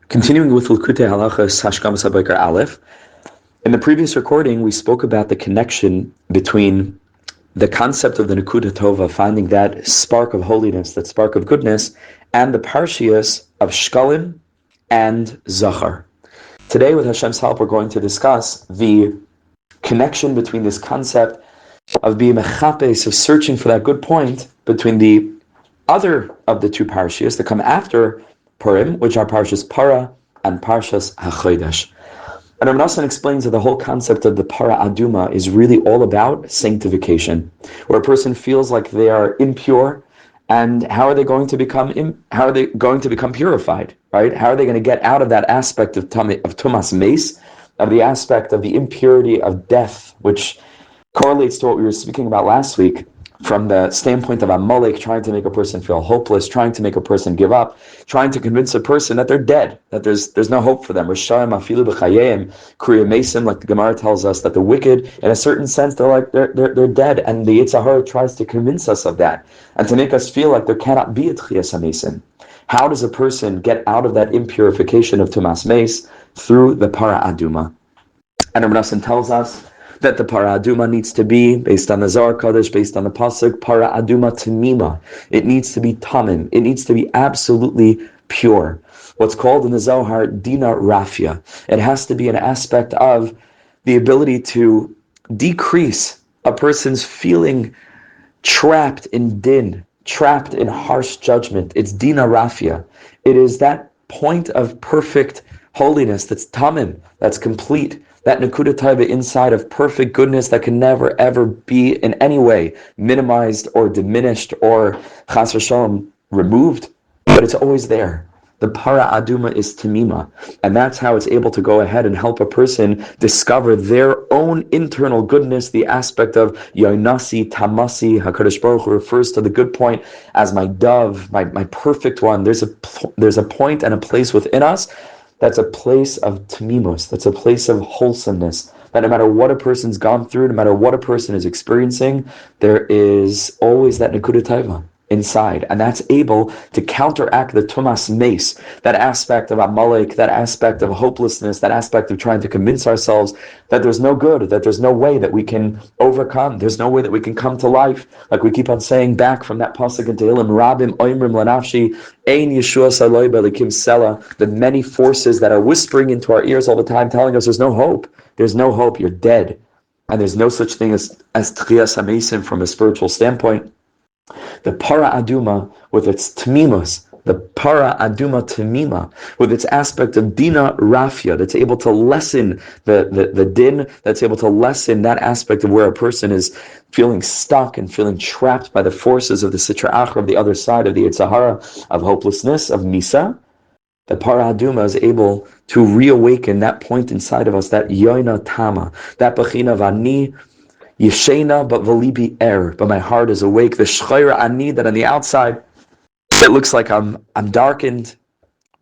Continuing with Likutei Halachos Hashkamas HaBoker Aleph. In the previous recording, we spoke about the connection between the concept of the Nekuda Tova, finding that spark of holiness, that spark of goodness, and the parshias of Shkalim and Zachar. Today, with Hashem's help, we're going to discuss the connection between this concept of being mechapes, of searching for that good point, between the other of the two parshias that come after Purim, which are Parshas Para and Parshas HaChodesh. And Reb Nosson explains that the whole concept of the Para Aduma is really all about sanctification, where a person feels like they are impure, and how are they going to become purified, right? How are they going to get out of that aspect of Tumas Meis, of the aspect of the impurity of death, which correlates to what we were speaking about last week, from the standpoint of Amalek, trying to make a person feel hopeless, trying to make a person give up, trying to convince a person that they're dead, that there's no hope for them. Rishayim afilu b'chayim, Kriya Mason, like the Gemara tells us, that the wicked, in a certain sense, they're dead, and the Yetzer Hara tries to convince us of that, and to make us feel like there cannot be a Tchiyas HaMesim. How does a person get out of that impurification of Tumas Meis? Through the Para Aduma. And Reb Nosson tells us that the Para Aduma needs to be, based on the Zohar Kodesh, based on the Pasuk, Para Aduma Tamima. It needs to be Tamim. It needs to be absolutely pure. What's called in the Zohar, Dina Rafia. It has to be an aspect of the ability to decrease a person's feeling trapped in din, trapped in harsh judgment. It's Dina Rafia. It is that point of perfect holiness that's Tamim, that's complete. That Nekuda Tova inside of perfect goodness that can never ever be in any way minimized or diminished or chas v'shalom removed, but it's always there. The Para Aduma is Tamima, and that's how it's able to go ahead and help a person discover their own internal goodness, the aspect of Yoinasi, Tamasi. HaKadosh Baruch Hu refers to the good point as my dove, my perfect one. There's a point and a place within us that's a place of tamimus, that's a place of wholesomeness, that no matter what a person's gone through, no matter what a person is experiencing, there is always that Nekuda Tova inside, and that's able to counteract the Tumas Meis, that aspect of Amalek, that aspect of hopelessness, that aspect of trying to convince ourselves that there's no good, that there's no way that we can overcome, there's no way that we can come to life, like we keep on saying back from that pasuk in Tehillim, Rabim Oimrim Lanafshi, Ein Yeshua Saloi Belikim Sela, the many forces that are whispering into our ears all the time, telling us there's no hope, you're dead, and there's no such thing as Tchiyas HaMesim from a spiritual standpoint. The Para Aduma with its Tamimus, the Para Aduma Tamima with its aspect of Dina Rafia, that's able to lessen the din, that's able to lessen that aspect of where a person is feeling stuck and feeling trapped by the forces of the Sitra Achra, of the other side of the Yetzer Hara, of hopelessness, of Misa. The Para Aduma is able to reawaken that point inside of us, that Yoina Tama, that Bechina of Ani Yeshena, but valibi er, but my heart is awake. The shchayra ani, that on the outside it looks like I'm darkened,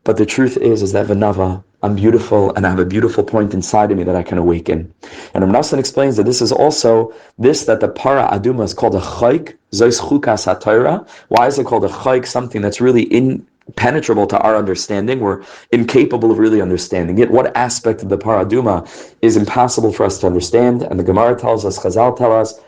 but the truth is that v'nava, I'm beautiful, and I have a beautiful point inside of me that I can awaken. And Reb Nosson explains that this is also that the Para Aduma is called a chayk, zois chukas haTorah. Why is it called a chayk? Something that's really impenetrable to our understanding. We're incapable of really understanding it. What aspect of the Para Aduma is impossible for us to understand? And the Gemara tells us, Chazal tell us,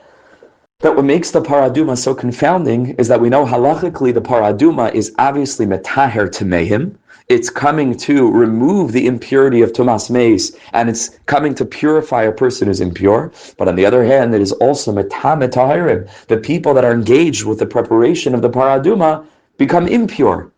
that what makes the Para Aduma so confounding is that we know halachically the Para Aduma is obviously metaher tamehim. It's coming to remove the impurity of Tumas Meis, and it's coming to purify a person who's impure. But on the other hand, it is also metah tahirim. The people that are engaged with the preparation of the Para Aduma become impure.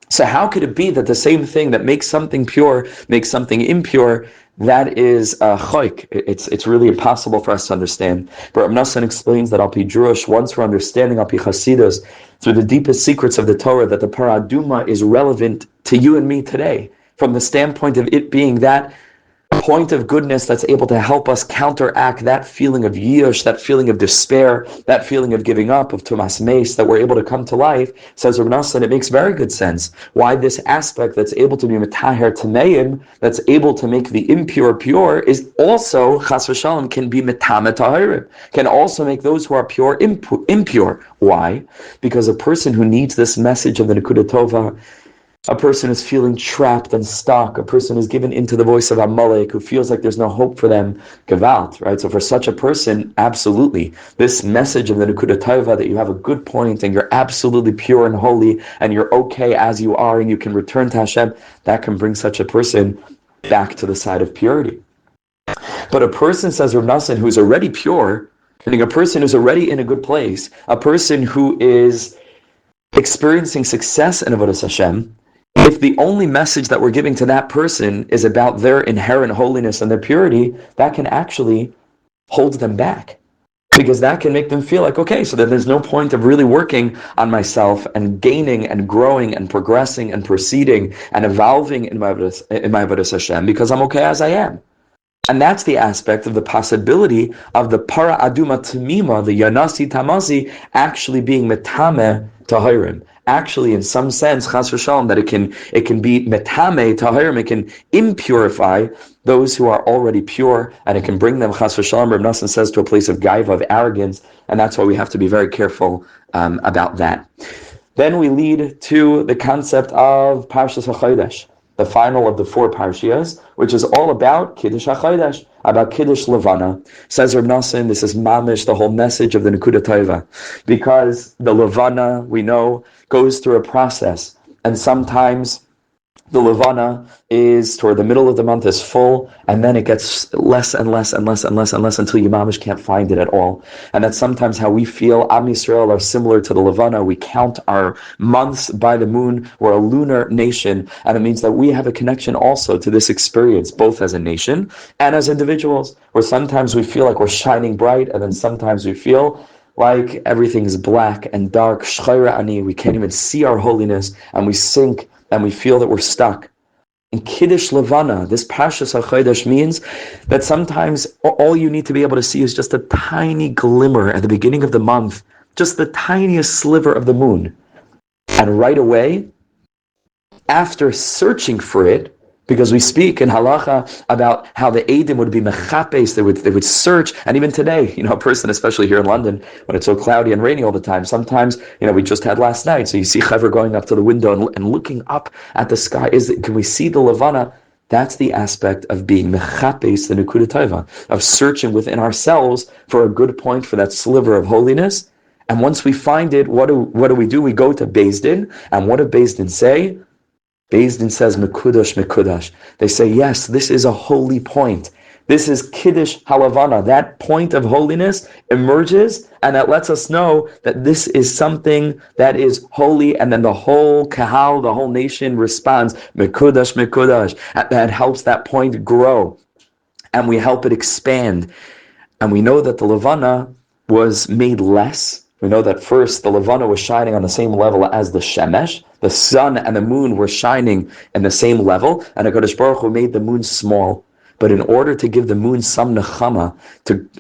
So how could it be that the same thing that makes something pure makes something impure? That is a chayk. It's really impossible for us to understand. But Reb Nosson explains that al pi drush, once we're understanding al pi chasidus, through the deepest secrets of the Torah, that the Para Aduma is relevant to you and me today, from the standpoint of it being that point of goodness that's able to help us counteract that feeling of yush, that feeling of despair, that feeling of giving up, of Tumas Meis, that we're able to come to life. Says Reb Nosson, it makes very good sense why this aspect that's able to be metaher tameim, that's able to make the impure pure, is also, chas v'shalom, can be metame tahirim, can also make those who are pure impure. Why? Because a person who needs this message of the Nekuda Tova A person who's feeling trapped and stuck, a person who's given into the voice of Amalek, who feels like there's no hope for them, Gewalt, right? So for such a person, absolutely, this message of the Nekuda Tova, that you have a good point and you're absolutely pure and holy and you're okay as you are and you can return to Hashem, that can bring such a person back to the side of purity. But a person, says Reb Nosson, who's already pure, meaning a person who's already in a good place, a person who is experiencing success in Avodas Hashem, if the only message that we're giving to that person is about their inherent holiness and their purity, that can actually hold them back. Because that can make them feel like, okay, so then there's no point of really working on myself and gaining and growing and progressing and proceeding and evolving in my Avodas Hashem, because I'm okay as I am. And that's the aspect of the possibility of the para aduma tamima, the yanasi tamasi, actually being metame tahirim. Actually, in some sense, chas v'shalom, that it can be metame tahirim, it can impurify those who are already pure, and it can bring them, chas v'shalom, Reb Nosson says, to a place of gaiva, of arrogance, and that's why we have to be very careful about that. Then we lead to the concept of Parshas HaChodesh, the final of the 4 parshias, which is all about Kiddush HaChodesh, about Kiddush Levana. Says Reb Nosson, this is mamish, the whole message of the Nekuda Tova, because the Levana, we know, goes through a process, and sometimes the Levana is toward the middle of the month is full, and then it gets less and less and less and less and less until you mamish can't find it at all. And that's sometimes how we feel. Am Yisrael are similar to the Levana. We count our months by the moon. We're a lunar nation, and it means that we have a connection also to this experience, both as a nation and as individuals, where sometimes we feel like we're shining bright, and then sometimes we feel like everything is black and dark, shchayra ani, we can't even see our holiness, and we sink, and we feel that we're stuck. In Kiddush Levana, this Parshas HaChodesh means that sometimes all you need to be able to see is just a tiny glimmer at the beginning of the month, just the tiniest sliver of the moon. And right away, after searching for it, because we speak in Halacha about how the Eidim would be mechapes, they would search, and even today, a person, especially here in London, when it's so cloudy and rainy all the time, sometimes, we just had last night, so you see Chaver going up to the window and looking up at the sky, can we see the Levana? That's the aspect of being mechapes, the Nekuda Tova, of searching within ourselves for a good point, for that sliver of holiness. And once we find it, what do we do? We go to Beis Din, and what do Beis Din say? Beis Din says, Mekudash, Mekudash. They say, yes, this is a holy point. This is Kiddush Halavana. That point of holiness emerges, and that lets us know that this is something that is holy, and then the whole Kahal, the whole nation responds, Mekudash, Mekudash. That helps that point grow, and we help it expand. And we know that the Levana was made less. We know that first the Levana was shining on the same level as the Shemesh. The sun and the moon were shining in the same level, and HaKadosh Baruch Hu made the moon small. But in order to give the moon some nechama,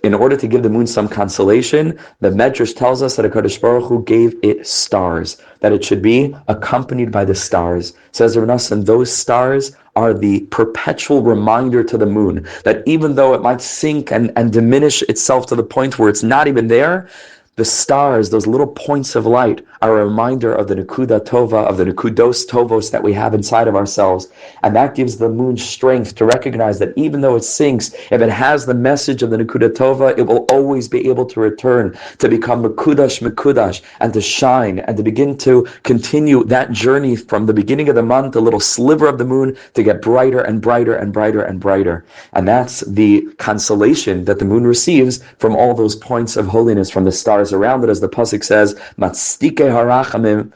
in order to give the moon some consolation, the Medrash tells us that HaKadosh Baruch Hu gave it stars, that it should be accompanied by the stars. Says Reb Nosson, those stars are the perpetual reminder to the moon that even though it might sink and diminish itself to the point where it's not even there, the stars, those little points of light, are a reminder of the Nekuda Tova, of the Nekudos Tovos that we have inside of ourselves. And that gives the moon strength to recognize that even though it sinks, if it has the message of the Nekuda Tova, it will always be able to return, to become Mekudash, Mekudash, and to shine, and to begin to continue that journey from the beginning of the month, a little sliver of the moon, to get brighter and brighter and brighter and brighter. And that's the consolation that the moon receives from all those points of holiness, from the stars around it, as the pasuk says, "Matzdike harabim,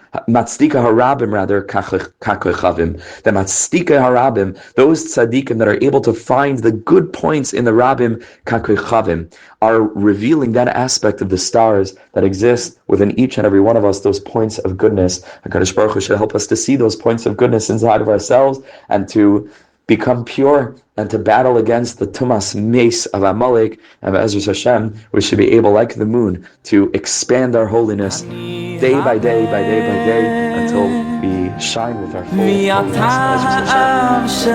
kaklechavim." The matzdike harabim, those tzaddikim that are able to find the good points in the rabim, kaklechavim, are revealing that aspect of the stars that exist within each and every one of us, those points of goodness. HaKadosh Baruch Hu should help us to see those points of goodness inside of ourselves, and to become pure, and to battle against the tumas mace of Amalek. And Be'ezras Hashem, we should be able, like the moon, to expand our holiness day by day by day by day until we shine with our full holiness. Be'ezras Hashem.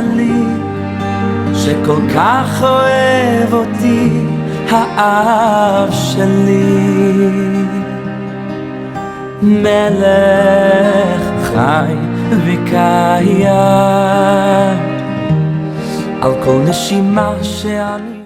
וקיים על כל נשימה שאני